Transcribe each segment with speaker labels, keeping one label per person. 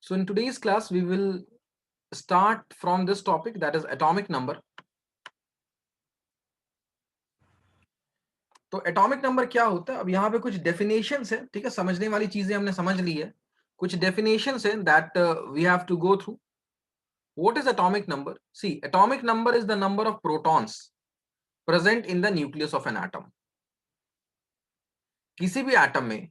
Speaker 1: So in today's class, we will start from this topic, that is atomic number. तो atomic number क्या होता है? अब यहाँ पे कुछ डेफिनेशंस है, ठीक है, समझने वाली चीजें हमने समझ ली है, कुछ डेफिनेशंस है that we have to go through. What is atomic number? See, atomic number is the number of protons present in the nucleus of an atom. किसी भी एटम में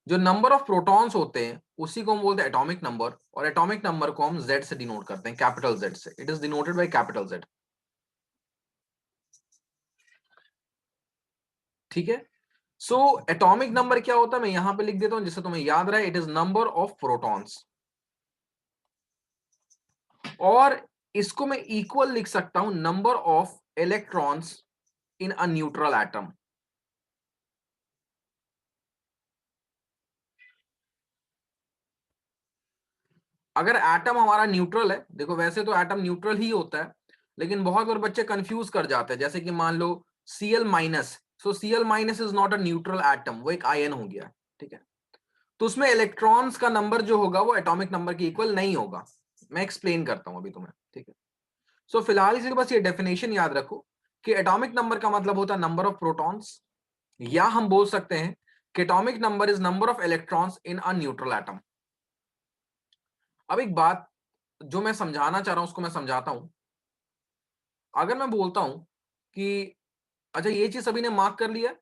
Speaker 1: जो नंबर ऑफ प्रोटॉन्स होते हैं उसी को हम बोलते हैं एटॉमिक नंबर, और एटॉमिक नंबर को हम Z से डिनोट करते हैं, कैपिटल Z से. It is denoted by capital Z. ठीक है. सो एटॉमिक नंबर क्या होता है, मैं यहां पे लिख देता हूं जिससे तुम्हें याद रहे. It is number of protons, और इसको मैं इक्वल लिख सकता हूं number of electrons in a neutral atom. अगर एटम हमारा न्यूट्रल है, देखो वैसे तो एटम न्यूट्रल ही होता है, लेकिन बहुत बार बच्चे कंफ्यूज कर जाते हैं. जैसे कि मान लो Cl minus, so Cl minus is not a neutral atom, वो एक आयन हो गया. ठीक है. तो उसमें इलेक्ट्रॉन्स का नंबर जो होगा वो एटॉमिक नंबर के इक्वल नहीं होगा. मैं एक्सप्लेन करता हूं अभी तुम्हें. ठीक है. सो फिलहाल इसी के बस ये डेफिनेशन याद रखो कि एटॉमिक नंबर का मतलब होता है नंबर ऑफ प्रोटॉन्स, या हम बोल सकते हैं कि atomic number is number of electrons in a neutral atom. अब एक बात जो मैं समझाना चाह रहा हूं उसको मैं समझाता हूं. अगर मैं बोलता हूं कि अच्छा ये चीज सभी ने मार्क कर लिया,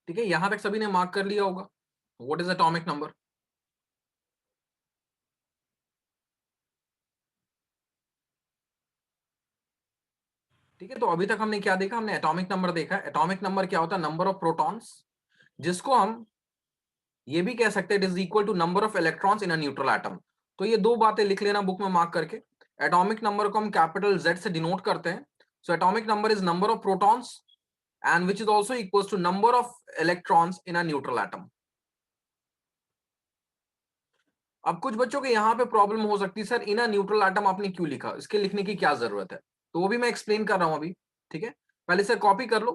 Speaker 1: ठीक है, यहां तक सभी ने मार्क कर लिया होगा. What is atomic number? ठीक है. तो अभी तक हमने क्या देखा? हमने एटॉमिक नंबर देखा. एटॉमिक नंबर क्या होता है? नंबर ऑफ प्रोटॉन्स, जिसको हम ये भी कह सकते हैं it is equal to number of electrons in a neutral atom. तो ये दो बातें लिख लेना बुक में मार्क करके. एटॉमिक नंबर को हम कैपिटल Z से डिनोट करते हैं. So atomic number is number of protons and which is also equals to number of electrons in a neutral atom. अब कुछ बच्चों के यहाँ पे प्रॉब्लम हो सकती है, sir in a neutral atom आपने क्यों लिखा, इसके लिखने की क्या जरूरत है? तो वो भी मैं एक्सप्लेन कर रहा हूं अभी. ठीक है. पहले से कॉपी कर लो,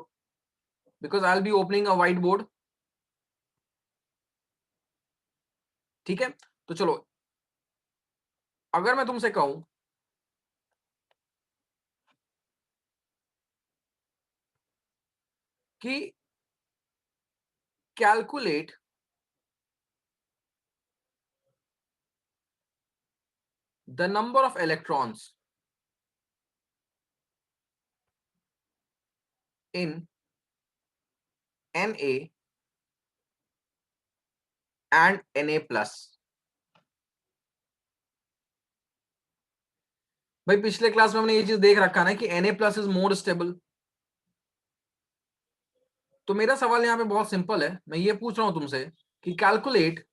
Speaker 1: because I will be opening a white board. ठीक है. तो चलो, अगर मैं तुमसे कहूं कि calculate the number of electrons in Na and Na plus. भाई पिछले क्लास में हमने ये चीज देख रखा ना कि Na plus is more stable. तो मेरा सवाल यहाँ पे बहुत सिंपल है. मैं ये पूछ रहा हूं तुमसे कि calculate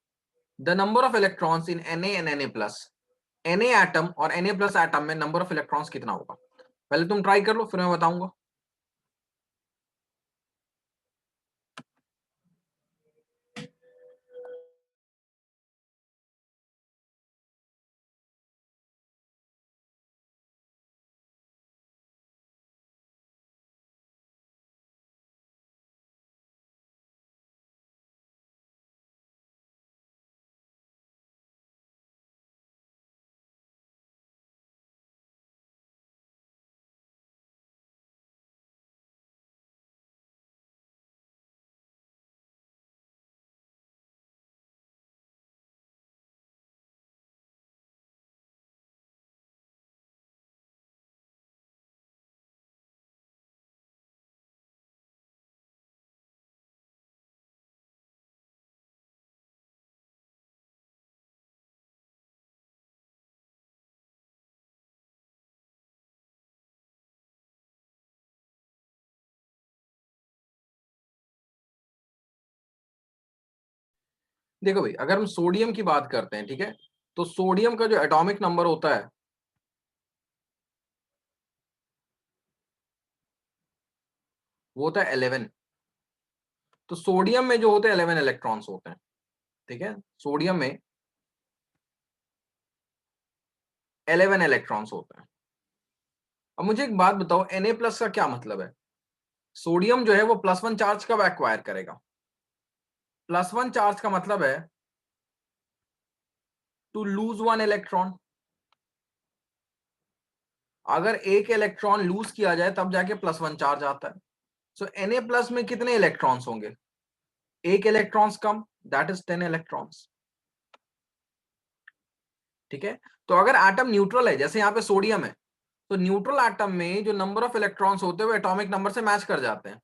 Speaker 1: the number of electrons in Na and Na plus. Na atom और Na प्लस एटम में नंबर ऑफ इलेक्ट्रॉन्स कितना होगा? पहले तुम ट्राई कर लो, फिर मैं बताऊंगा. देखो भाई, अगर हम सोडियम की बात करते हैं, ठीक है, तो सोडियम का जो एटॉमिक नंबर होता है वो होता है 11. तो सोडियम में जो होते हैं 11 इलेक्ट्रॉन्स होते हैं. ठीक है. सोडियम में 11 इलेक्ट्रॉन्स होते हैं। अब मुझे एक बात बताओ, Na+ का क्या मतलब है? सोडियम जो है वो +1 चार्ज कब एक्वायर करेगा? +1 चार्ज का मतलब है टू लूज 1 इलेक्ट्रॉन। अगर एक इलेक्ट्रॉन लूज किया जाए तब जाके +1 चार्ज आता है। सो Na+ में कितने इलेक्ट्रॉन्स होंगे? एक electrons come, that is 10 electrons. ठीक है, तो अगर एटम न्यूट्रल है, जैसे यहाँ पे सोडियम है, तो न्यूट्रल एटम में जो नंबर ऑफ इलेक्ट्रॉन्स होते हैं वो एटॉमिक नंबर से मैच कर जाते हैं।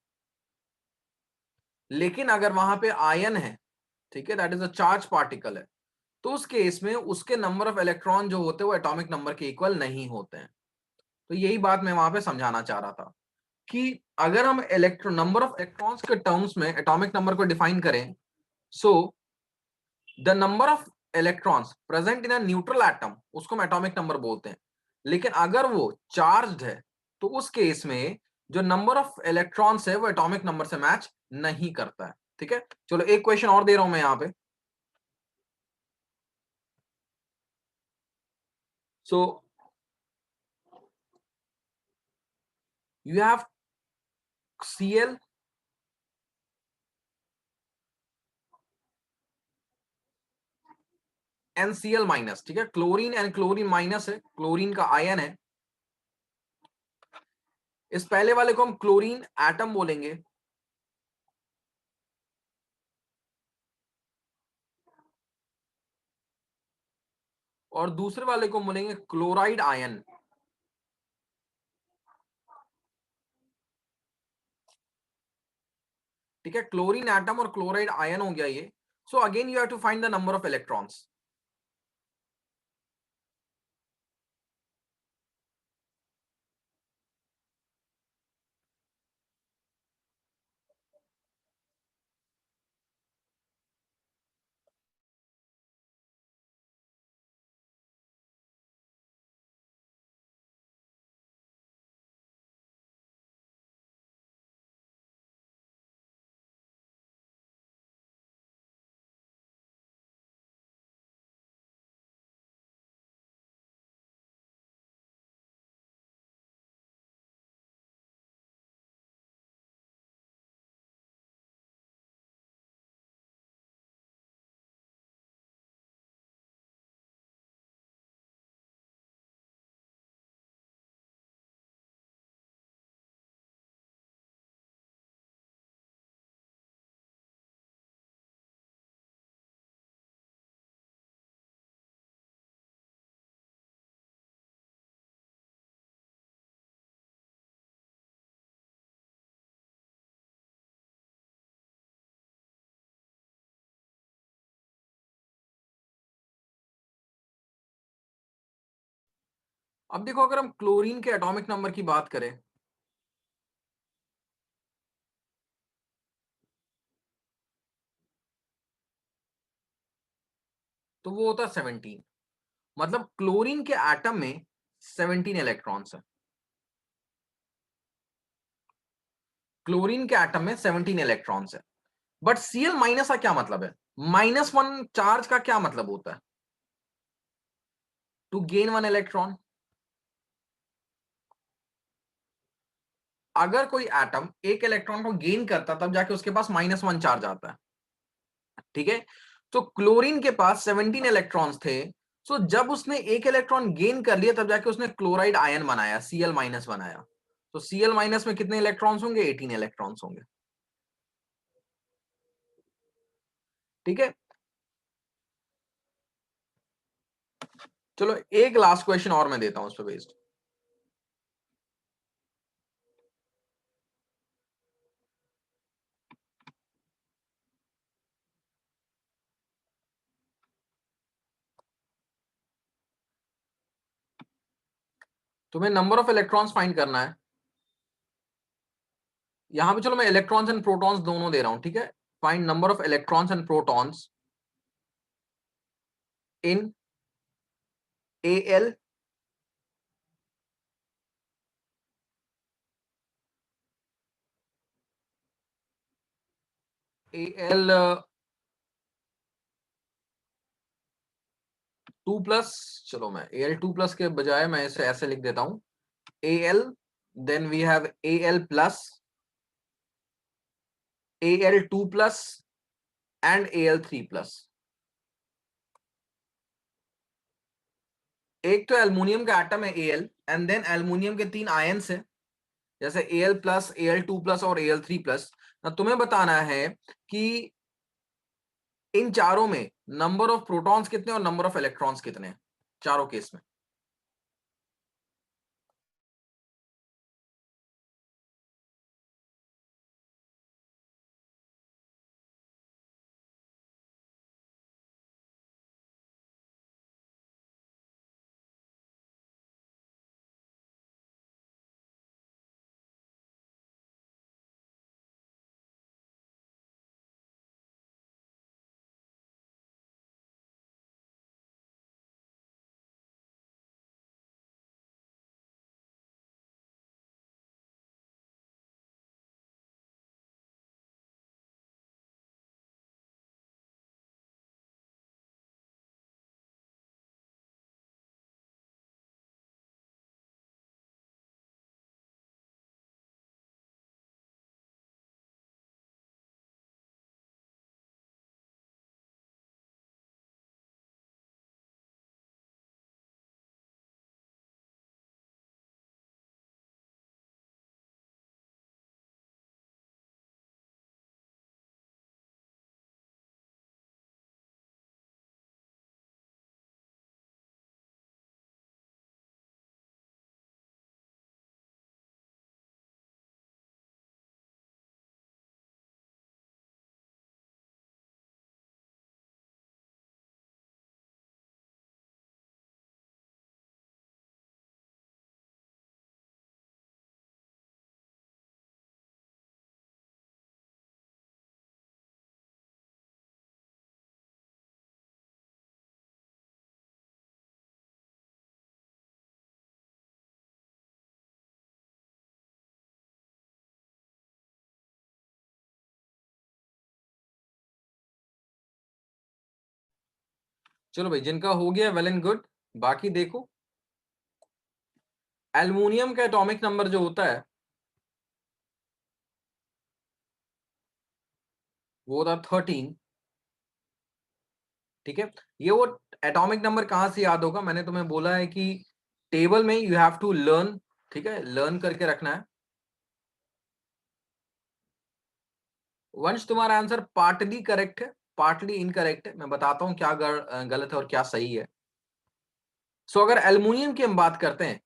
Speaker 1: लेकिन अगर वहां पे आयन है, ठीक है, that is a charge particle है, तो उस केस में उसके नंबर ऑफ इलेक्ट्रॉन जो होते हैं वो एटॉमिक नंबर के इक्वल नहीं होते हैं। तो यही बात मैं वहां पे समझाना चाह रहा था कि अगर हम इलेक्ट्रॉन नंबर ऑफ इलेक्ट्रॉन्स के टर्म्स में एटॉमिक नंबर को डिफाइन करें, so the number of electrons present in a neutral atom, उसको हम एटॉमिक नंबर बोलते हैं। लेकिन अगर वो चार्ज्ड है, तो उस केस में जो नंबर ऑफ इलेक्ट्रॉन्स है वो एटॉमिक नंबर से मैच नहीं करता है। ठीक है, चलो एक क्वेश्चन और दे रहा हूं मैं यहां पे। So you have Cl NCl-, ठीक है, क्लोरीन एंड क्लोरीन माइनस है, क्लोरीन का आयन है। इस पहले वाले को हम क्लोरीन एटम बोलेंगे, और दूसरे वाले को बोलेंगे क्लोराइड आयन। ठीक है, क्लोरीन एटम और क्लोराइड आयन हो गया ये। So again you have to find the number of electrons. अब देखो, अगर हम क्लोरीन के एटॉमिक नंबर की बात करें, तो वो होता है 17। मतलब क्लोरीन के एटम में 17 इलेक्ट्रॉन्स है। क्लोरीन के एटम में 17 इलेक्ट्रॉन्स है। बट Cl- का क्या मतलब है? -1 चार्ज का क्या मतलब होता है? To gain 1 electron. अगर कोई एटम एक इलेक्ट्रॉन को गेन करता तब जाके उसके पास -1 चार्ज आता है। ठीक है, तो क्लोरीन के पास 17 इलेक्ट्रॉन्स थे। सो जब उसने एक इलेक्ट्रॉन गेन कर लिया तब जाके उसने क्लोराइड आयन बनाया, Cl- बनाया। तो Cl- में कितने इलेक्ट्रॉन्स होंगे? 18 इलेक्ट्रॉन्स होंगे। ठीक है, चलो एक लास्ट क्वेश्चन और मैं देता हूं उस पर बेस्ड। तुम्हें नंबर ऑफ इलेक्ट्रॉन्स फाइंड करना है। यहां पे चलो मैं इलेक्ट्रॉन्स एंड प्रोटॉन्स दोनों दे रहा हूं। ठीक है, find number of electrons and protons in Al, Al 2+, चलो मैं Al2+ के बजाय मैं इसे ऐसे लिख देता हूं, Al, then we have Al+, Al2+ and Al3+। एक तो एल्युमिनियम का एटम है Al, एंड देन एल्युमिनियम के 3 आयंस है, जैसे Al+, Al2+ और Al3+। तुम्हें बताना है कि इन चारों में नंबर ऑफ प्रोटॉन्स कितने और नंबर ऑफ इलेक्ट्रॉन्स कितने हैं चारों केस में। चलो भाई, जिनका हो गया वेल एंड गुड। बाकी देखो, एल्युमिनियम का एटॉमिक नंबर जो होता है वो होता है 13। ठीक है, ये वो एटॉमिक नंबर कहां से याद होगा, मैंने तुम्हें बोला है कि टेबल में यू हैव टू लर्न। ठीक है, लर्न करके रखना है। वंश, तुम्हारा आंसर पार्टली करेक्ट है, पार्टली इनकरेक्ट है। मैं बताता हूं क्या गलत है और क्या सही है। सो अगर एल्युमिनियम की हम बात करते हैं,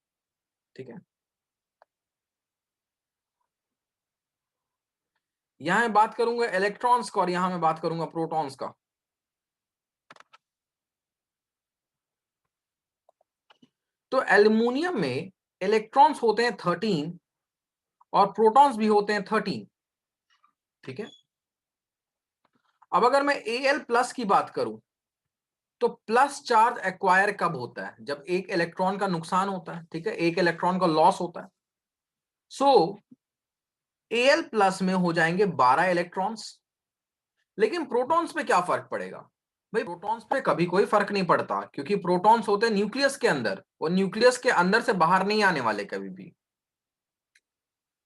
Speaker 1: ठीक है, यहां मैं बात करूंगा इलेक्ट्रॉन्स का और यहां मैं बात करूंगा प्रोटॉन्स का। तो एल्युमिनियम में इलेक्ट्रॉन्स होते हैं 13 और प्रोटॉन्स भी होते हैं 13। ठीक है, अब अगर मैं Al+ की बात करूं, तो प्लस चार्ज एक्वायर कब होता है? जब एक इलेक्ट्रॉन का नुकसान होता है। ठीक है, एक इलेक्ट्रॉन का लॉस होता है। सो Al+ में हो जाएंगे 12 इलेक्ट्रॉन्स। लेकिन प्रोटॉन्स पे क्या फर्क पड़ेगा? भाई, प्रोटॉन्स पे कभी कोई फर्क नहीं पड़ता, क्योंकि प्रोटॉन्स होते हैं न्यूक्लियस के अंदर, और न्यूक्लियस के अंदर से बाहर नहीं आने वाले कभी भी।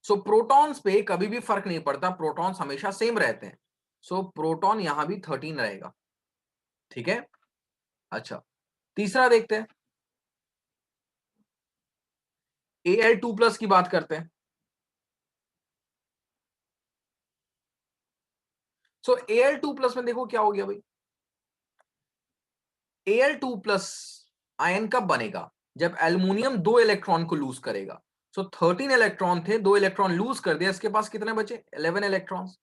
Speaker 1: सो प्रोटॉन्स पे कभी भी फर्क नहीं पड़ता, प्रोटॉन्स हमेशा सेम रहते हैं। सो प्रोटॉन यहां भी 13 रहेगा। ठीक है, अच्छा, तीसरा देखते हैं, Al2+ की बात करते हैं। सो Al2+ में देखो क्या हो गया भाई, Al2+ आयन कब बनेगा? जब एल्युमिनियम 2 इलेक्ट्रॉन को लूज करेगा। सो 13 इलेक्ट्रॉन थे, 2 इलेक्ट्रॉन लूज कर दिया, इसके पास कितने बचे? 11 इलेक्ट्रॉन्स।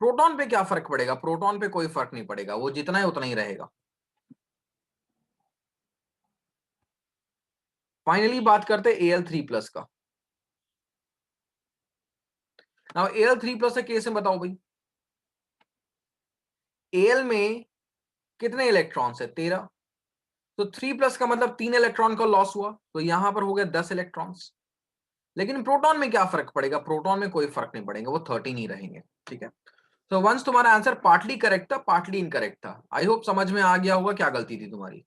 Speaker 1: प्रोटॉन पे क्या फर्क पड़ेगा? प्रोटॉन पे कोई फर्क नहीं पड़ेगा, वो जितना है उतना ही रहेगा। फाइनली बात करते हैं Al3+ का। नाउ Al3+ का केस में बताओ भाई, Al में कितने इलेक्ट्रॉन्स है? 13। तो 3+ का मतलब 3 इलेक्ट्रॉन का लॉस हुआ, तो यहां पर हो गया 10 इलेक्ट्रॉन्स। लेकिन प्रोटॉन में क्या फर्क पड़ेगा? प्रोटॉन में कोई फर्क नहीं पड़ेगा, वो 13 ही रहेंगे। ठीक है, तो वंस तुम्हारा आंसर पार्टली करेक्ट था, पार्टली इनकरेक्ट था। आई होप समझ में आ गया होगा क्या गलती थी तुम्हारी।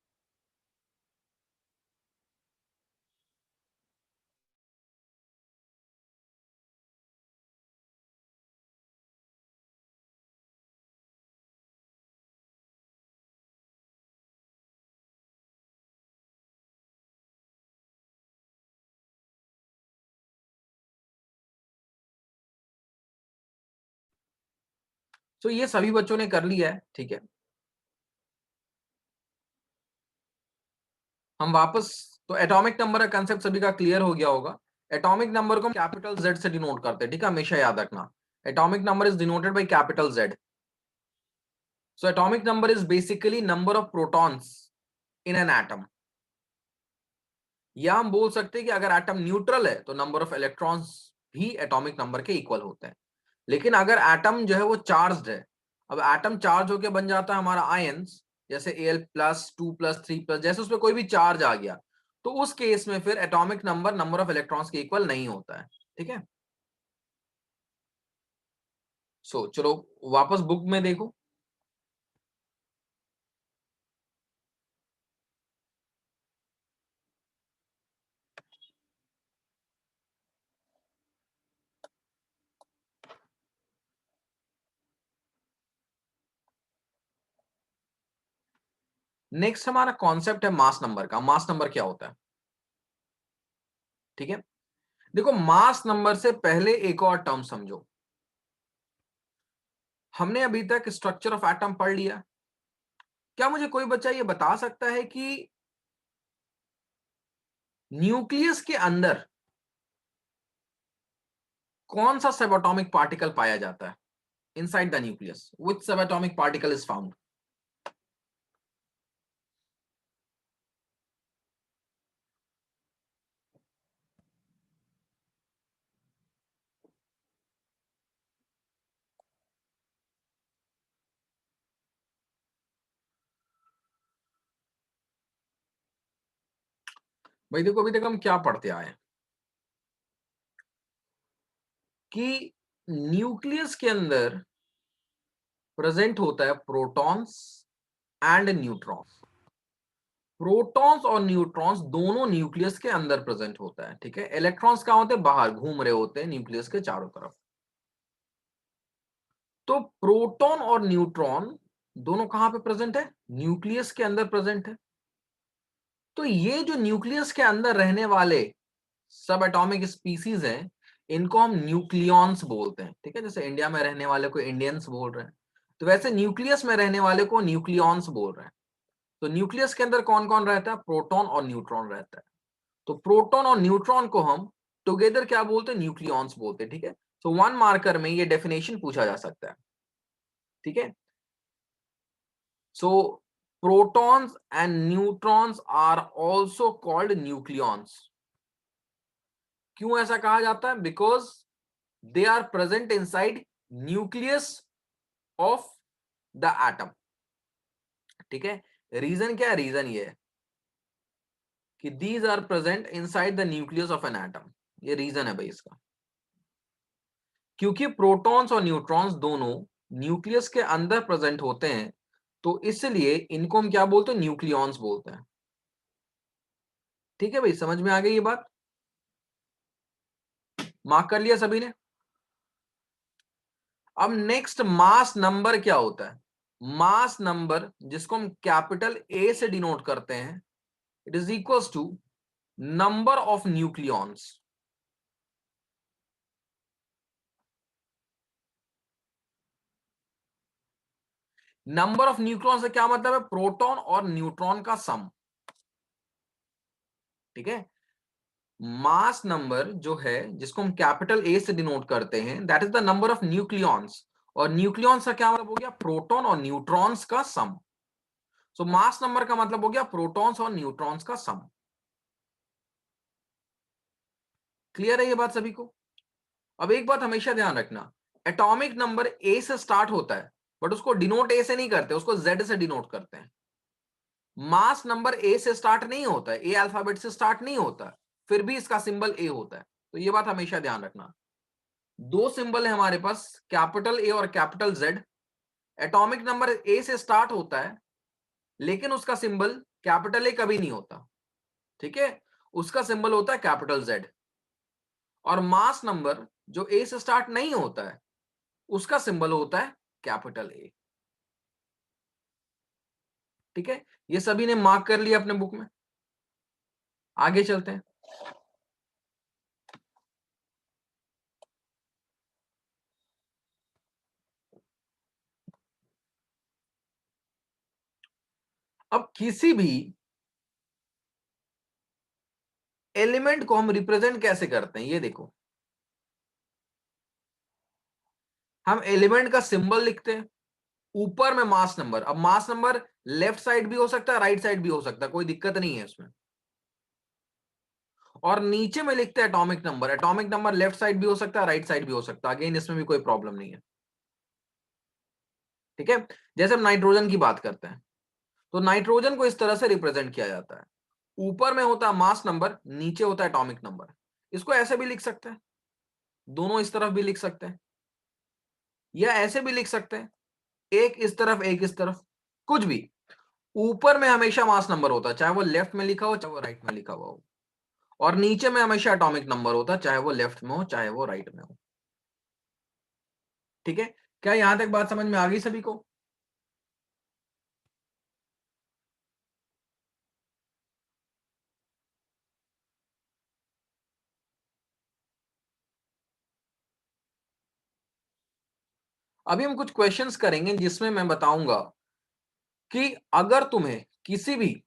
Speaker 1: तो ये सभी बच्चों ने कर लिया है, ठीक है। हम वापस, तो एटॉमिक नंबर का कंसेप्ट सभी का क्लियर हो गया होगा। एटॉमिक नंबर को हम कैपिटल जेड से डिनोट करते हैं, ठीक है, हमेशा याद रखना। Atomic number is denoted by capital Z. So atomic number is basically number of protons in an atom. या हम बोल सकते हैं कि अगर एटम न्यूट्रल है तो नंबर ऑफ इलेक्ट्रॉन्स भी एटॉमिक नंबर के इक्वल होते हैं। लेकिन अगर एटम जो है वो चार्ज्ड है, अब एटम चार्ज होकर बन जाता है हमारा आयंस, जैसे Al+2+3+, जैसे उसमें कोई भी चार्ज आ गया, तो उस केस में फिर atomic number number of electrons के इक्वल नहीं होता है, ठीक है। चलो वापस बुक में देखो। नेक्स्ट हमारा कॉन्सेप्ट है मास नंबर का। मास नंबर क्या होता है, ठीक है। देखो, मास नंबर से पहले एक और टर्म समझो। हमने अभी तक स्ट्रक्चर ऑफ एटम पढ़ लिया। क्या मुझे कोई बच्चा ये बता सकता है कि न्यूक्लियस के अंदर कौन सा सबएटॉमिक पार्टिकल पाया जाता है? Inside the nucleus which subatomic particle is found? भाई देखो, अभी तक हम क्या पढ़ते आए हैं कि न्यूक्लियस के अंदर प्रेजेंट होता है प्रोटॉन्स एंड न्यूट्रॉन्स। प्रोटॉन्स और न्यूट्रॉन्स दोनों न्यूक्लियस के अंदर प्रेजेंट होता है, ठीक है। इलेक्ट्रॉन्स कहां होते हैं? बाहर घूम रहे होते हैं न्यूक्लियस के चारों तरफ। तो प्रोटॉन और न्यूट्रॉन दोनों कहां पे प्रेजेंट है? न्यूक्लियस के अंदर प्रेजेंट है। तो ये जो न्यूक्लियस के अंदर रहने वाले सब एटॉमिक स्पीसीज हैं, इनको हम न्यूक्लियॉन्स बोलते हैं, ठीक है। जैसे इंडिया में रहने वाले को इंडियंस बोल रहे हैं, तो वैसे न्यूक्लियस में रहने वाले को न्यूक्लियॉन्स बोल रहे हैं। तो न्यूक्लियस के अंदर कौन कौन रहता है? प्रोटॉन और न्यूट्रॉन रहता है। तो प्रोटॉन और न्यूट्रॉन को हम टुगेदर क्या बोलते हैं? न्यूक्लियॉन्स बोलते हैं, ठीक है। तो 1 मार्कर में ये डेफिनेशन पूछा जा सकता है, ठीक है। सो protons and neutrons are also called nucleons. क्यों ऐसा कहा जाता है? Because they are present inside nucleus of the atom, ठीक है। रीजन क्या है? रीजन ये है कि these are present inside the nucleus of an atom. ये रीजन है भाई इसका। क्योंकि प्रोटॉन्स और न्यूट्रॉन्स दोनों न्यूक्लियस के अंदर प्रेजेंट होते हैं, तो इसलिए इनको हम क्या बोलते हैं? न्यूक्लियॉन्स बोलते हैं, ठीक है भाई। समझ में आ गई ये बात? मार्क कर लिया सभी ने? अब नेक्स्ट मास नंबर क्या होता है? मास नंबर, जिसको हम कैपिटल ए से डिनोट करते हैं, it is equals to number of nucleons. Number of nucleon से क्या मतलब है? प्रोटॉन और न्यूट्रॉन का सम, ठीक है। मास नंबर जो है, जिसको हम कैपिटल ए से डिनोट करते हैं, that is the number of nucleons. और न्यूक्लियॉन्स का क्या मतलब हो गया? प्रोटॉन और न्यूट्रॉन्स का सम। सो मास नंबर का मतलब हो गया प्रोटॉन्स और न्यूट्रॉन्स का सम। क्लियर है ये बात सभी को? अब एक बात हमेशा ध्यान रखना, एटॉमिक नंबर ए से स्टार्ट होता है, बट उसको डिनोट ए से नहीं करते, उसको जेड से डिनोट करते हैं। मास नंबर ए से स्टार्ट नहीं होता है, ए अल्फाबेट से स्टार्ट नहीं होता, फिर भी इसका सिंबल ए होता है। तो ये बात हमेशा ध्यान रखना। दो सिंबल है हमारे पास, कैपिटल ए और कैपिटल जेड। एटॉमिक नंबर ए से स्टार्ट होता है, लेकिन उसका सिंबल कैपिटल ए कभी नहीं होता, ठीक है। उसका सिंबल होता है कैपिटल जेड। और मास नंबर जो ए से स्टार्ट नहीं होता है, उसका सिंबल होता है कैपिटल ए, ठीक है। ये सभी ने मार्क कर लिया अपने बुक में। आगे चलते हैं। अब किसी भी एलिमेंट को हम रिप्रेजेंट कैसे करते हैं, ये देखो, हम एलिमेंट का सिंबल लिखते हैं, ऊपर में मास नंबर। अब मास नंबर लेफ्ट साइड भी हो सकता है, राइट साइड भी हो सकता है, कोई दिक्कत नहीं है उसमें। और नीचे में लिखते हैं atomic number. Atomic number left side भी हो सकता है, राइट साइड भी हो सकता है, अगेन इसमें भी कोई प्रॉब्लम नहीं है। ठीक है, जैसे हम नाइट्रोजन की बात करते हैं, तो नाइट्रोजन को इस तरह से रिप्रेजेंट किया जाता है, ऊपर में होता है मास नंबर, नीचे होता है एटॉमिक नंबर। इसको ऐसे भी लिख सकते हैं, दोनों इस तरफ भी लिख सकते हैं, या ऐसे भी लिख सकते हैं, एक इस तरफ एक इस तरफ, कुछ भी। ऊपर में हमेशा मास नंबर होता है, चाहे वो लेफ्ट में लिखा हो चाहे वो राइट में लिखा हुआ हो, और नीचे में हमेशा एटॉमिक नंबर होता है, चाहे वो लेफ्ट में हो चाहे वो राइट में हो। ठीक है, क्या यहां तक बात समझ में आ गई सभी को? अभी हम कुछ क्वेश्चंस करेंगे जिसमें मैं बताऊंगा कि अगर तुम्हें किसी भी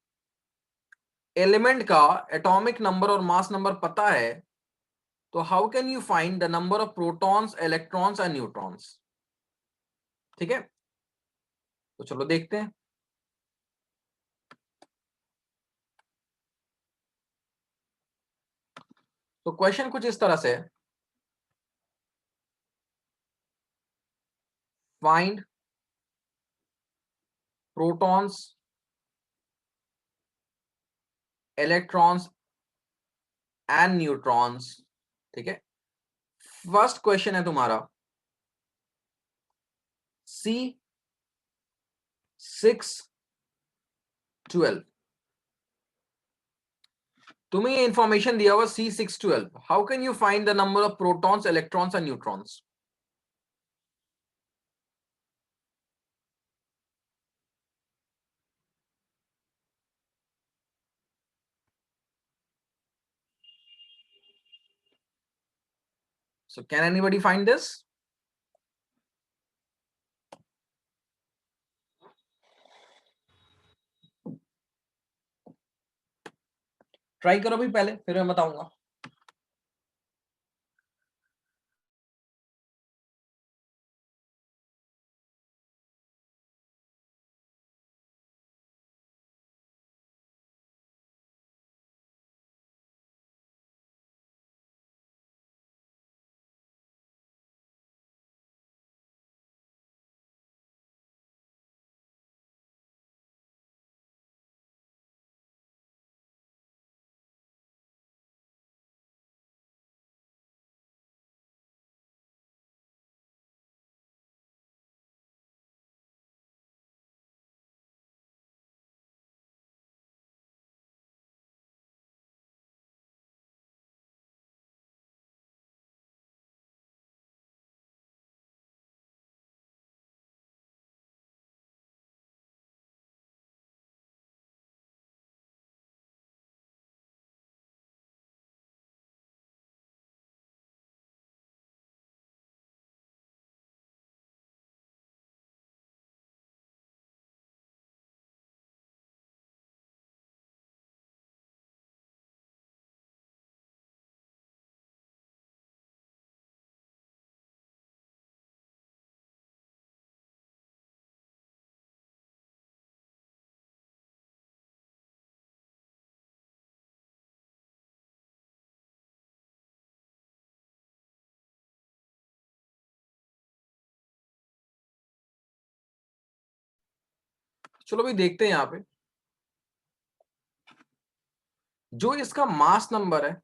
Speaker 1: एलिमेंट का एटॉमिक नंबर और मास नंबर पता है, तो how can you find the number of protons, electrons and neutrons. ठीक है, तो चलो देखते हैं। तो क्वेश्चन कुछ इस तरह से है, find protons, electrons and neutrons. ठीक है, फर्स्ट क्वेश्चन है तुम्हारा C612। तुम्हें ये इंफॉर्मेशन दिया हुआ C612, how can you find the number of protons, electrons and neutrons. So can anybody find this? Try करो भी पहले, फिर मैं बताऊंगा। चलो भी देखते हैं, यहां पे जो इसका मास नंबर है,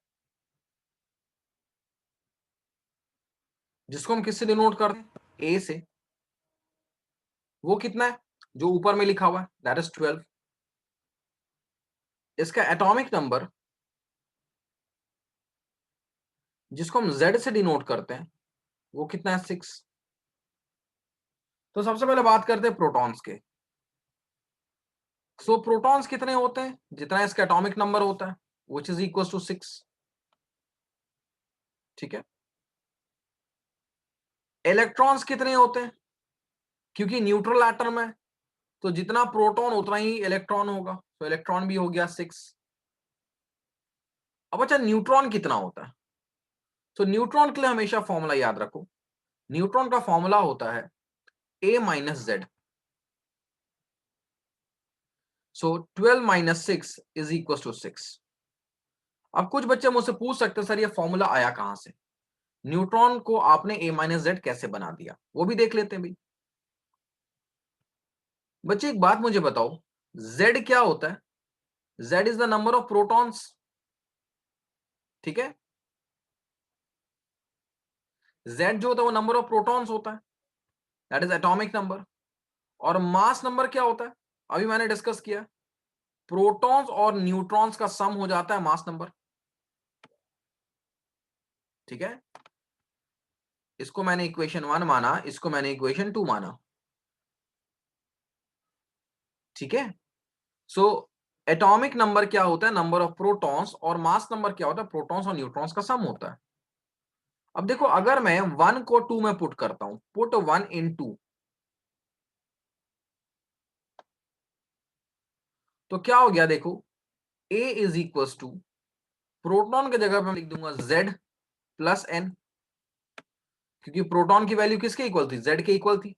Speaker 1: जिसको हम किससे डिनोट करते हैं, ए से, वो कितना है, जो ऊपर में लिखा हुआ है, दैट इज 12। इसका एटॉमिक नंबर, जिसको हम जेड से डिनोट करते हैं, वो कितना है, 6। तो सबसे पहले बात करते हैं प्रोटॉन्स के। सो प्रोटॉन्स कितने होते हैं, जितना इसका एटॉमिक नंबर होता है, विच इज इक्वल टू 6। ठीक है, इलेक्ट्रॉन्स कितने होते हैं, क्योंकि न्यूट्रल एटम है, तो जितना प्रोटॉन उतना ही इलेक्ट्रॉन होगा, तो इलेक्ट्रॉन भी हो गया 6। अब अच्छा न्यूट्रॉन कितना होता है? तो न्यूट्रॉन के लिए हमेशा फॉर्मूला याद रखो, न्यूट्रॉन का फॉर्मूला होता है a minus Z. So 12 minus 6 is equal to 6। अब कुछ बच्चे मुझसे पूछ सकते हैं सर ये फॉर्मूला आया कहां से, न्यूट्रॉन को आपने a माइनस जेड कैसे बना दिया, वो भी देख लेते हैं भाई। बच्चे एक बात मुझे बताओ, z क्या होता है? z is the number of protons, ठीक है। z जो होता है वो नंबर ऑफ प्रोटॉन्स होता है, दैट इज एटॉमिक नंबर। और मास नंबर क्या होता है? अभी मैंने डिस्कस किया, प्रोटॉन्स और न्यूट्रॉन्स का सम हो जाता है मास नंबर, ठीक है। इसको मैंने इक्वेशन 1 माना, इसको मैंने इक्वेशन 2 माना, ठीक है। सो एटॉमिक नंबर क्या होता है? Number of protons. और मास नंबर क्या होता है? प्रोटॉन्स और न्यूट्रॉन्स का सम होता है। अब देखो अगर मैं 1 को 2 में पुट करता हूं, पुट 1 इन 2, तो क्या हो गया देखो, A is equal to, proton की जगह पे मैं लिख दूंगा Z प्लस N, क्योंकि प्रोटॉन की वैल्यू किसके इक्वल थी? Z के इक्वल थी।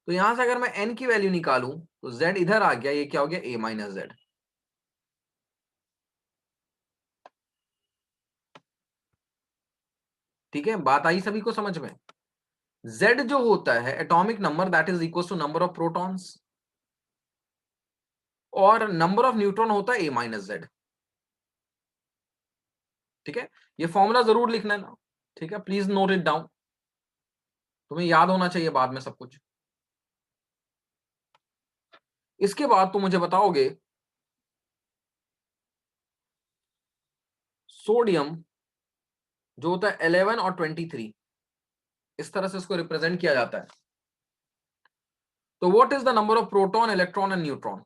Speaker 1: तो यहां से अगर मैं N की वैल्यू निकालूं तो Z इधर आ गया, ये क्या हो गया? A minus Z. ठीक है, बात आई सभी को समझ में? Z जो होता है atomic number, that is equal to number of protons, और नंबर ऑफ न्यूट्रॉन होता है A माइनस जेड, ठीक है। ये फॉर्मूला जरूर लिखना है ना, ठीक है, प्लीज नोट इट डाउन, तुम्हें याद होना चाहिए बाद में सब कुछ। इसके बाद तुम मुझे बताओगे सोडियम जो होता है 11 और 23, इस तरह से इसको रिप्रेजेंट किया जाता है। तो what is the number of proton, electron and neutron?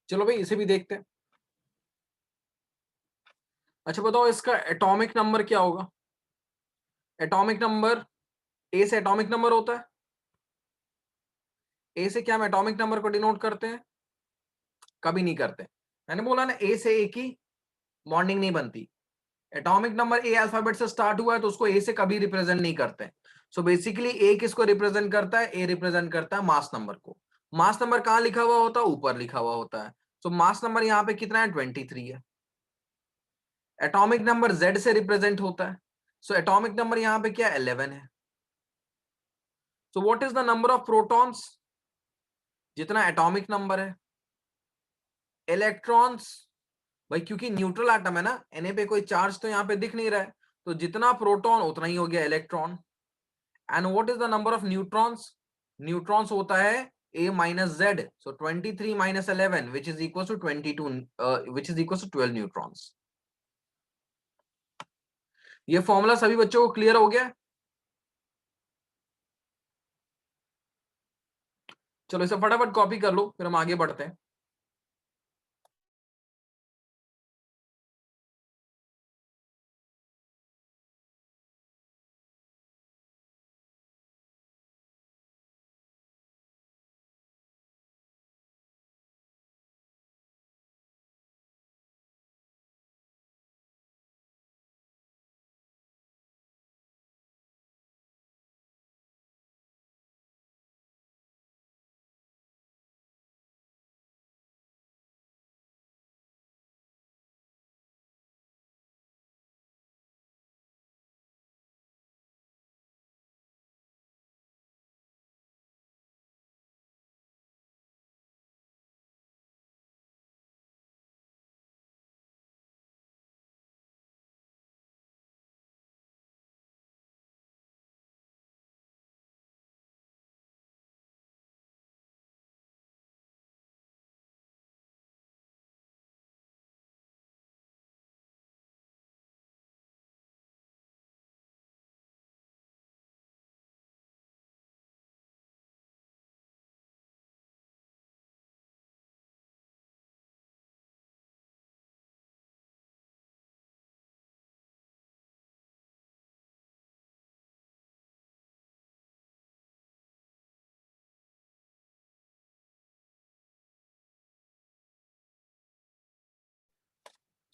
Speaker 1: चलो भाई इसे भी देखते हैं। अच्छा बताओ इसका एटॉमिक नंबर क्या होगा? एटॉमिक नंबर, ए से एटॉमिक नंबर होता है, ए से क्या हम एटॉमिक नंबर को डिनोट करते हैं? कभी नहीं करते। मैंने बोला ना ए से ए की बॉन्डिंग नहीं बनती। एटॉमिक नंबर ए अल्फाबेट से स्टार्ट हुआ है तो उसको ए से कभी रिप्रेजेंट नहीं करते। सो बेसिकली ए किसको रिप्रेजेंट करता है? ए रिप्रेजेंट करता है मास नंबर को। मास नंबर कहां लिखा हुआ होता है? ऊपर लिखा हुआ होता है। सो मास नंबर यहाँ पे कितना है? 23 है। एटॉमिक नंबर जेड से रिप्रेजेंट होता है, सो एटॉमिक नंबर यहाँ पे क्या? 11 है। So what is the number of protons? जितना एटॉमिक नंबर है। इलेक्ट्रॉन्स, भाई क्योंकि न्यूट्रल एटम है ना, Na पे कोई चार्ज तो यहाँ पे दिख नहीं रहा है, तो जितना प्रोटॉन उतना ही हो गया electron. And what is the number of neutrons? Neutrons होता है A minus Z, so 23 minus 11 which is equal to 22, which is equal to 12 neutrons. ये फॉर्मूला सभी बच्चों को क्लियर हो गया? चलो इसे फटाफट कॉपी कर लो, फिर हम आगे बढ़ते हैं।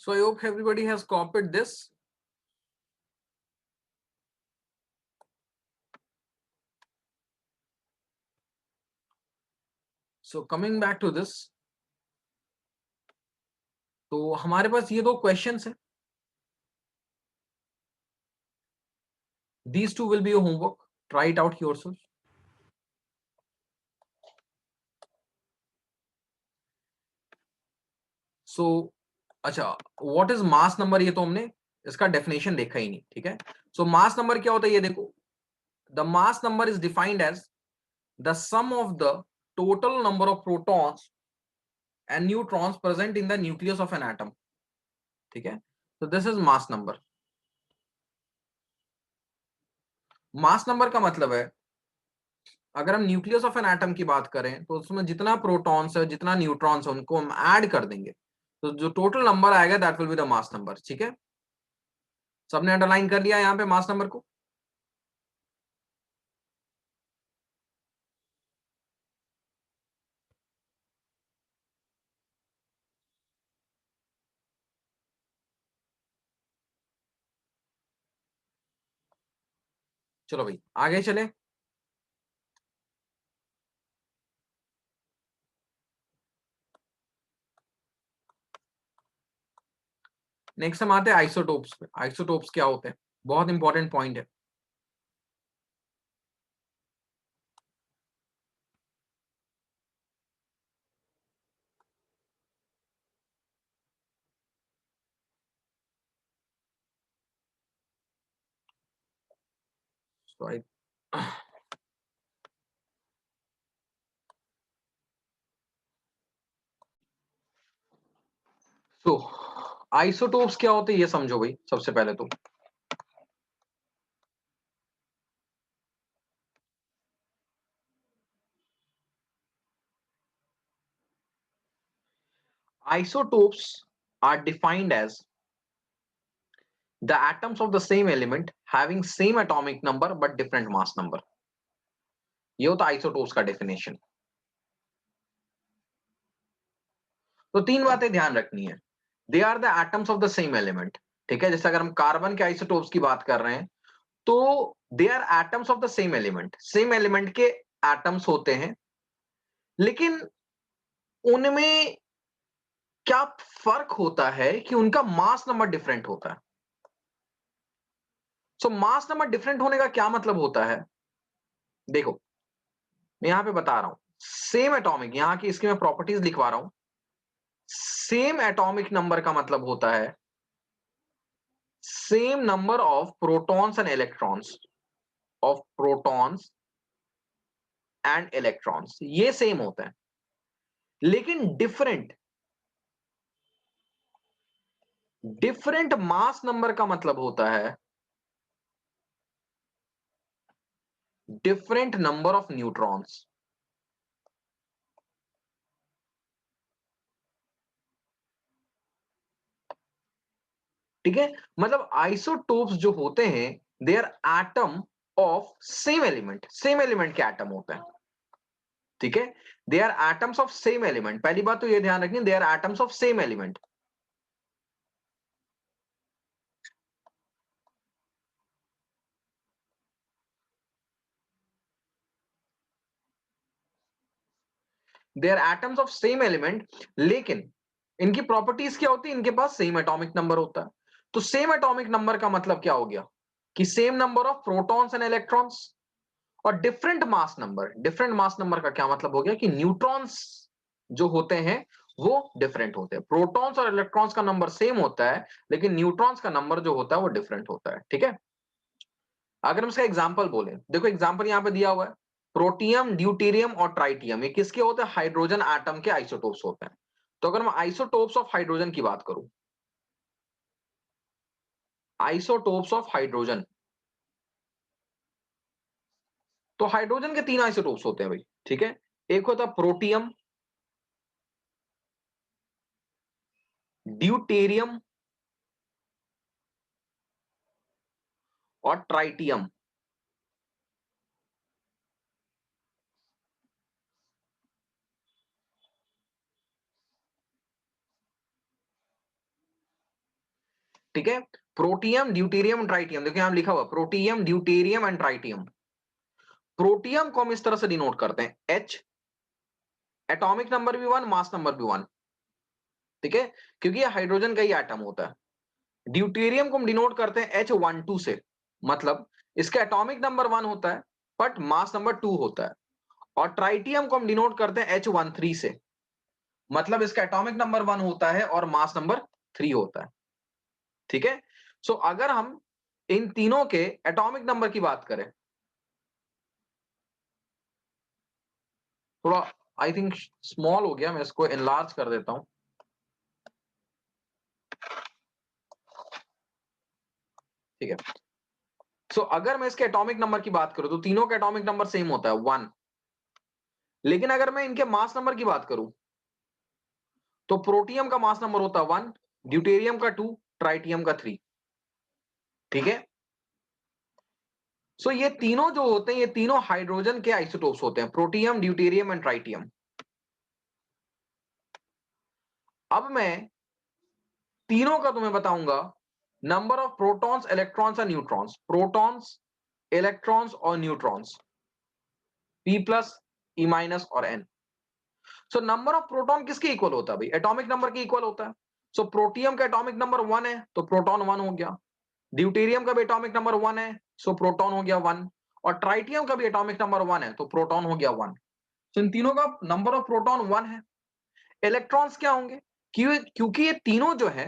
Speaker 1: So I hope everybody has copied this. So coming back to this, तो हमारे पास ये दो क्वेश्चंस हैं. These two will be your homework. Try it out yourself. So अच्छा, व्हाट इज मास नंबर, ये तो हमने इसका डेफिनेशन देखा ही नहीं. ठीक है, सो मास नंबर क्या होता है ये देखो. The mass number is defined as the sum of the total number of protons and neutrons present in the nucleus of an atom. ठीक है, तो this is mass number. Mass number का मतलब है, अगर हम न्यूक्लियस ऑफ एन एटम की बात करें तो उसमें जितना प्रोटॉन्स है जितना न्यूट्रॉन्स है उनको हम ऐड कर देंगे, तो जो टोटल नंबर आएगा that will be the mass number. ठीक है, सबने अंडरलाइन कर लिया यहाँ पे मास नंबर को. चलो भाई आगे चले. नेक्स्ट हम आते हैं आइसोटोप्स पे. आइसोटोप्स क्या होते हैं, बहुत इंपॉर्टेंट पॉइंट है. So तो आइसोटोप्स क्या होते हैं ये समझो भाई सबसे पहले तो. Isotopes are defined as the atoms of the same element having same atomic number but different mass number. ये होता है आइसोटोप्स का डेफिनेशन. तो तीन बातें ध्यान रखनी है. They are the atoms of the same element. ठीक है, जैसे अगर हम कार्बन के आइसोटोप्स की बात कर रहे हैं तो they are atoms of the same element. Same element के एटम्स होते हैं, लेकिन उनमें क्या फर्क होता है कि उनका मास नंबर डिफरेंट होता है. सो मास नंबर डिफरेंट होने का क्या मतलब होता है, देखो मैं यहां पे बता रहा हूं. सेम एटॉमिक, यहां की इसकी मैं प्रॉपर्टीज लिखवा रहा हूं. सेम एटॉमिक नंबर का मतलब होता है same number of protons and electrons, of protons and electrons, ये सेम होता है. लेकिन डिफरेंट, डिफरेंट मास नंबर का मतलब होता है डिफरेंट नंबर ऑफ न्यूट्रॉन्स. ठीक है, मतलब आइसोटोप्स जो होते हैं they are atom of same element के एटम होते हैं। ठीक है, they are atoms of same element. पहली बात तो ये ध्यान रखनी, they are atoms of same element. They are atoms of same element, लेकिन इनकी प्रॉपर्टीज क्या होती है, इनके पास सेम एटॉमिक नंबर होता है। तो सेम एटॉमिक नंबर का मतलब क्या हो गया कि same number of protons and electrons. और different mass number, different mass number का क्या मतलब हो गया कि न्यूट्रॉन्स जो होते हैं वो डिफरेंट होते हैं। प्रोटॉन्स और इलेक्ट्रॉन्स का नंबर सेम होता है, लेकिन न्यूट्रॉन्स का नंबर जो होता है वो डिफरेंट होता है। ठीक है, अगर हम इसका एग्जांपल बोले, देखो एग्जांपल यहां पे दिया हुआ है, प्रोटियम, ड्यूटेरियम और ट्राइटियम, ये किसके होते हैं, हाइड्रोजन एटम के आइसोटोप्स होते हैं। तो अगर मैं आइसोटोप्स ऑफ हाइड्रोजन की बात करूं, आइसोटोप्स ऑफ हाइड्रोजन, तो हाइड्रोजन के तीन आइसोटोप्स होते हैं भाई। ठीक है, एक होता है प्रोटियम, ड्यूटेरियम और ट्राइटियम। ठीक है, प्रोटियम, ड्यूटेरियम, ट्राइटियम, देखिए यहां लिखा हुआ protium, deuterium and tritium. Protium को हम इस तरह से डिनोट करते हैं H, एटॉमिक नंबर भी 1, मास नंबर भी 1। ठीक है, क्योंकि ये हाइड्रोजन का ही एटम होता है। ड्यूटेरियम को हम डिनोट करते हैं H12 से, मतलब इसका एटॉमिक नंबर 1 होता है बट मास नंबर 2 होता है। और ट्राइटियम को हम डिनोट करते हैं H13 से, मतलब इसका एटॉमिक नंबर 1 होता है और मास नंबर 3 होता है। ठीक है, सो अगर हम इन तीनों के एटॉमिक नंबर की बात करें, थोड़ा आई थिंक स्मॉल हो गया, मैं इसको एनलार्ज कर देता हूं। ठीक है, सो अगर मैं इसके एटॉमिक नंबर की बात करूं तो तीनों का एटॉमिक नंबर सेम होता है 1। लेकिन अगर मैं इनके मास नंबर की बात करूं तो प्रोटियम का मास नंबर होता है 1, ड्यूटेरियम का 2, ट्राइटियम का 3। ठीक है, सो ये तीनों जो होते हैं ये तीनों हाइड्रोजन के आइसोटोप्स होते हैं, प्रोटियम, ड्यूटेरियम एंड ट्राइटियम। अब मैं तीनों का तुम्हें बताऊंगा नंबर ऑफ प्रोटॉन्स, इलेक्ट्रॉन्स और न्यूट्रॉन्स। प्रोटॉन्स, इलेक्ट्रॉन्स और neutrons, P plus, E minus और N। So number of proton किसके इक्वल होता है भाई, एटॉमिक नंबर के इक्वल होता है। सो प्रोटियम का एटॉमिक नंबर 1 है तो प्रोटॉन 1 हो गया, ड्यूटेरियम का भी एटॉमिक नंबर 1 है सो प्रोटॉन हो गया 1, और ट्राइटियम का भी एटॉमिक नंबर 1 है तो प्रोटॉन हो गया 1। तो इन तीनों का नंबर ऑफ प्रोटॉन 1 है। इलेक्ट्रॉन्स क्या होंगे, क्योंकि ये तीनों जो है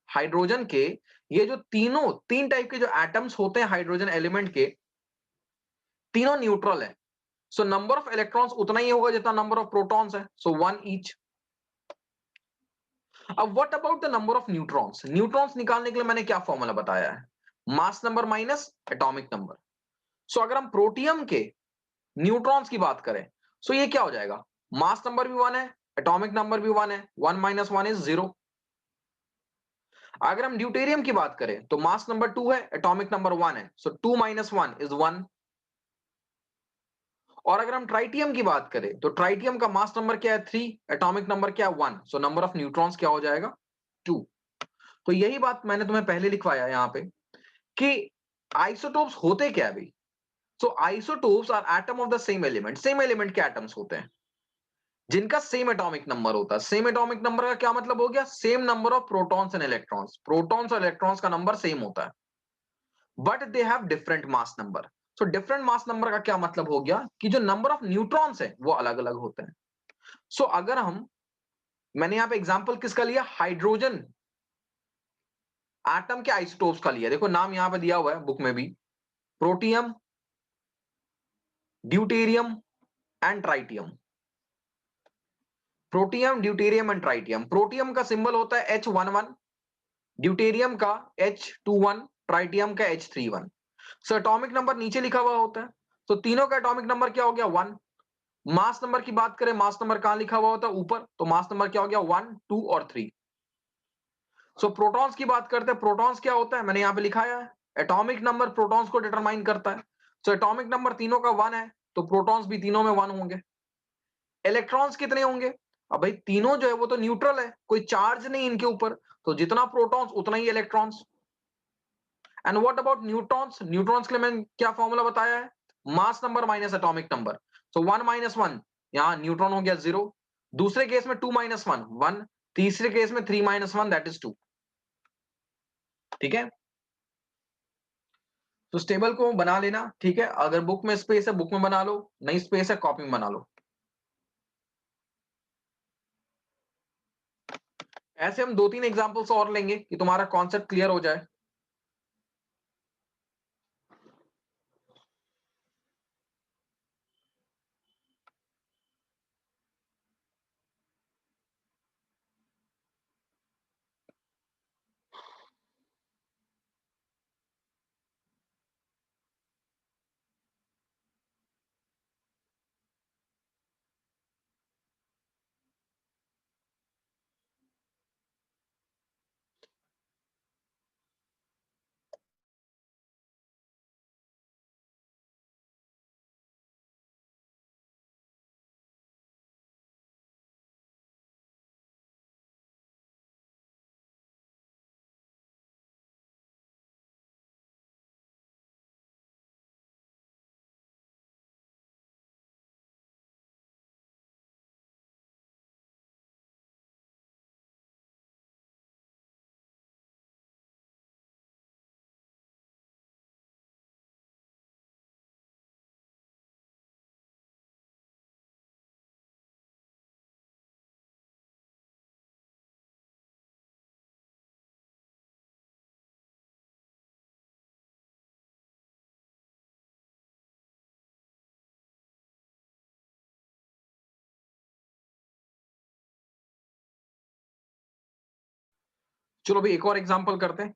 Speaker 1: हाइड्रोजन के, ये जो तीनों तीन टाइप के जो एटम्स होते हैं हाइड्रोजन एलिमेंट के, तीनों न्यूट्रल है। सो नंबर ऑफ इलेक्ट्रॉन्स उतना ही होगा जितना नंबर ऑफ प्रोटॉन्स है, सो 1 ईच। अब what about the number of neutrons, neutrons निकालने के लिए मैंने क्या फॉर्मूला बताया है, mass number minus atomic number. So अगर हम प्रोटियम के न्यूट्रॉन्स की बात करें, सो ये क्या हो जाएगा, मास नंबर भी 1 है, एटॉमिक नंबर भी 1 है, 1 माइनस 1 इज 0। अगर हम ड्यूटेरियम की बात करें तो मास नंबर 2 है, एटॉमिक नंबर 1 है, सो 2 माइनस 1 इज 1। और अगर हम ट्राइटियम की बात करें तो ट्राइटियम का मास नंबर क्या है 3, एटॉमिक नंबर क्या है 1, सो नंबर ऑफ न्यूट्रॉन्स क्या हो जाएगा 2। तो यही बात मैंने तुम्हें पहले लिखवाया यहां पे कि आइसोटोप्स होते क्या है भाई। So isotopes are atom of the same element के एटम्स होते हैं जिनका सेम एटॉमिक नंबर होता है। सेम एटॉमिक नंबर का क्या मतलब हो गया, same number of protons and electrons, protons और इलेक्ट्रॉन्स का नंबर सेम होता है but they have different mass number. So different mass number का क्या मतलब हो गया कि जो नंबर ऑफ न्यूट्रॉन्स है वो अलग अलग होते हैं। सो अगर हम, मैंने यहां पे एग्जांपल किसका लिया, हाइड्रोजन एटम के आइसोटोप्स का लिया। देखो नाम यहां पे दिया हुआ है बुक में भी, protium, deuterium and tritium. Protium, deuterium and tritium. Protium का सिंबल होता है H11, ड्यूटेरियम का H21, ट्राइटियम का H31। सो एटॉमिक नंबर नीचे लिखा हुआ होता है, तो तीनों का एटॉमिक नंबर क्या हो गया 1। मास नंबर की बात करें, मास नंबर कहां लिखा हुआ होता है ऊपर, तो मास नंबर क्या हो गया 1, 2 और 3। सो प्रोटॉन्स की बात करते हैं। प्रोटॉन्स क्या होता है, मैंने यहाँ पे लिखाया है, एटॉमिक नंबर प्रोटॉन्स को डिटरमाइन करता है। सो एटॉमिक नंबर तीनों का 1 है, तो प्रोटॉन्स भी तीनों में 1 होंगे। इलेक्ट्रॉन्स कितने होंगे? अब भाई तीनों जो है वो तो न्यूट्रल है, कोई चार्ज नहीं इनके ऊपर, तो जितना प्रोटॉन्स उतना ही electrons. And what about neutrons? Neutrons के लिए मैंने क्या फॉर्मूला बताया है? Mass number minus atomic number. So 1 minus 1, यहाँ न्यूट्रॉन हो गया 0। दूसरे केस में 2 माइनस 1 1, तीसरे केस में 3 माइनस 1 दैट इज 2। ठीक है, तो इस टेबल को बना लेना। ठीक है, अगर बुक में स्पेस है बुक में बना लो, नहीं स्पेस है कॉपी में बना लो। ऐसे हम 2-3 एग्जांपल्स और लेंगे कि तुम्हारा कॉन्सेप्ट क्लियर हो जाए। चलो अभी एक और एग्जांपल करते हैं।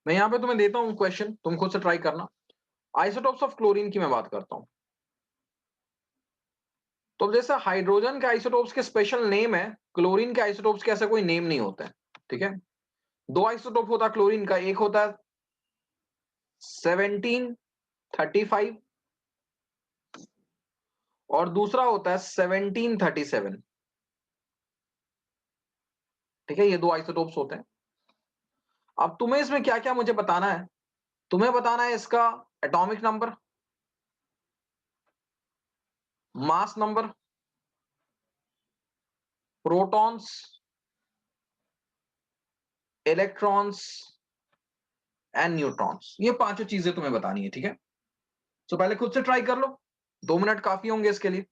Speaker 1: मैं यहां पे तुम्हें देता हूं क्वेश्चन, तुम खुद से ट्राई करना। आइसोटोप्स ऑफ क्लोरीन की मैं बात करता हूं। तो जैसे हाइड्रोजन के आइसोटोप्स के स्पेशल नेम है, क्लोरीन के आइसोटोप्स के ऐसा कोई नेम नहीं होता है। ठीक है, दो आइसोटोप होता है क्लोरीन का, एक होता है 1735 और दूसरा होता है 1737। ठीक है, ये दो आइसोटोप्स होते हैं। अब तुम्हें इसमें क्या क्या मुझे बताना है? तुम्हें बताना है इसका atomic number, mass number, protons, electrons and neutrons. ये पांचों चीजें तुम्हें बतानी है। ठीक है, तो पहले खुद से ट्राई कर लो, 2 मिनट काफी होंगे इसके लिए।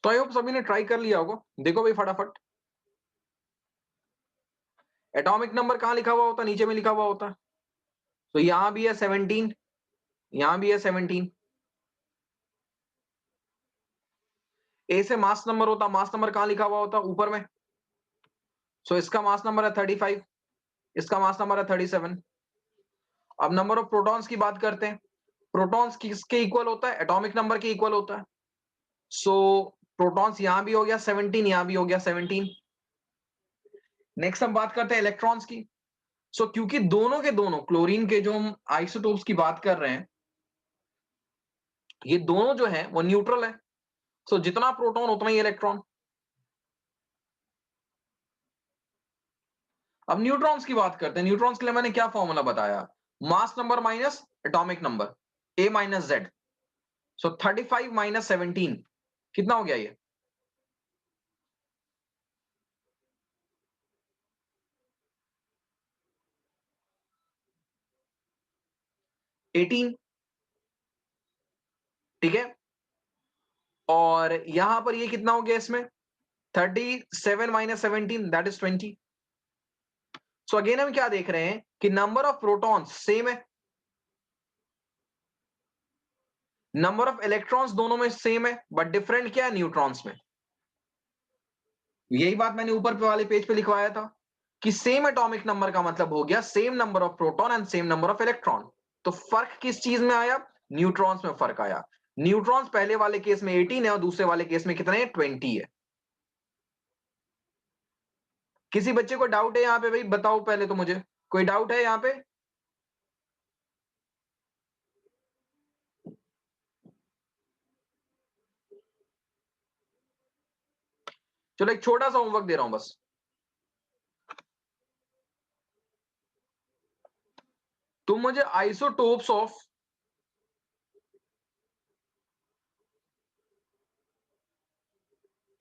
Speaker 1: तो आई होप सभी ने ट्राई कर लिया होगा। देखो भाई फटाफट। एटॉमिक नंबर कहां लिखा हुआ होता है? नीचे में लिखा हुआ होता है। तो यहां भी है 17, यहां भी है 17। ए से मास नंबर होता, मास नंबर कहां लिखा हुआ होता? ऊपर में। सो इसका मास नंबर है 35, इसका मास नंबर है 37। अब नंबर ऑफ प्रोटॉन्स की बात करते हैं। प्रोटॉन्स किसके इक्वल होता है? एटॉमिक नंबर के इक्वल होता है। सो प्रोटॉन्स यहां भी हो गया 17, यहां भी हो गया 17। नेक्स्ट हम बात करते हैं इलेक्ट्रॉन्स की। सो क्योंकि दोनों के दोनों क्लोरीन के जो हम आइसोटोप्स की बात कर रहे हैं, ये दोनों जो है वो न्यूट्रल है। सो जितना प्रोटॉन उतना ही इलेक्ट्रॉन। अब न्यूट्रॉन्स की बात करते हैं। न्यूट्रॉन्स के लिए मैंने क्या फॉर्मूला बताया? Mass number minus atomic number, A minus Z. So 35 minus 17 कितना हो गया ये? 18। ठीक है। और यहां पर ये कितना हो गया इसमें? 37 minus 17 that is 20। So again हम क्या देख रहे हैं कि नंबर ऑफ प्रोटॉन्स सेम है, नंबर ऑफ इलेक्ट्रॉन्स दोनों में सेम है, बट डिफरेंट क्या है? न्यूट्रॉन्स में। यही बात मैंने ऊपर पे वाले पेज पे लिखवाया था कि सेम एटॉमिक नंबर का मतलब हो गया same number of proton and same number of electron. तो फर्क किस चीज में आया? न्यूट्रॉन्स में फर्क आया। न्यूट्रॉन्स पहले वाले केस में 18 है और दूसरे वाले केस में कितने? 20 है। किसी बच्चे को डाउट है यहां पे? भाई बताओ पहले तो मुझे, कोई डाउट है यहां पे? चलो एक छोटा सा होमवर्क दे रहा हूं बस। तुम मुझे आइसोटोप्स ऑफ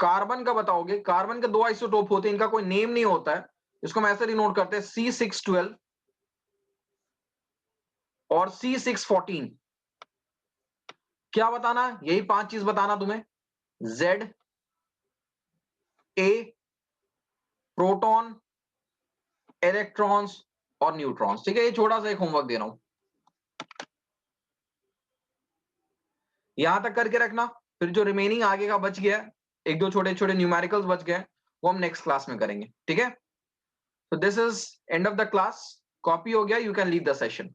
Speaker 1: कार्बन का बताओगे। कार्बन के दो आइसोटोप होते हैं, इनका कोई नेम नहीं होता है, इसको हम ऐसे डिनोट करते हैं C612 और C614। क्या बताना? यही 5 चीज बताना तुम्हें। Z, A, प्रोटॉन, इलेक्ट्रॉन्स और न्यूट्रॉन्स। ठीक है, ये छोटा सा एक होमवर्क दे रहा हूं, यहां तक करके रखना। फिर जो रिमेनिंग आगे का बच गया, एक दो छोटे छोटे न्यूमेरिकल्स बच गए, वो हम नेक्स्ट क्लास में करेंगे। ठीक है, तो this is end of the class. Copy हो गया, you can leave the session.